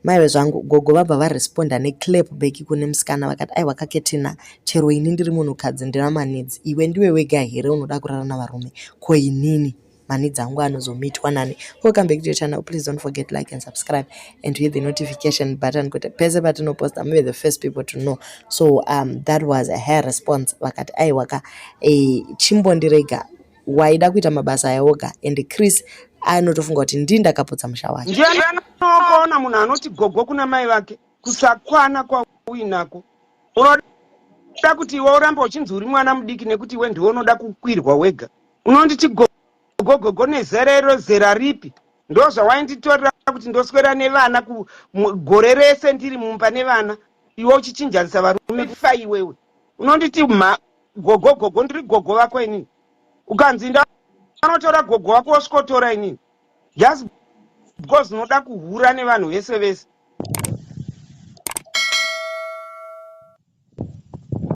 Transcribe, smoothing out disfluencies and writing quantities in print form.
maiwe zvangu gogo vabva varesponda neclap back kune musikana vakati aiwa kaketina chero ini ndiri munhukadzi ndina manidzi iwe ndiwe wega here unoda kurara navarume ko inini manidzi angu anozomitwa nani. Welcome back to your channel. Please don't forget to like and subscribe and hit the notification button kuti pese patinoposta muve the first people to know. So that was her response vakati aiwaka chimbondirega waida kuita mabasa ayawoga and Chris anotofunga kuti ndini ndakaputsa musha wake. Ndiyanokaona munhu anoti gogo kuna mai vake kusakwana kwauinako unoda kuti iwe uramba uchinzi uri mwana mudiki nekuti iwe ndiwe unoda kukwirwa wega. Unonditi gogo nezerero zera ripi ndo zvawainditorera kuti ndoswera nevana gore rese ndiri mumba nevana iwe uchichinjanisa varume kufa iwewe. Unonditi gogo ndiri gogo vako inini ukanzi ndanotora gogo wako osvikotora inini just because unoda kuhura nevanhu vese vese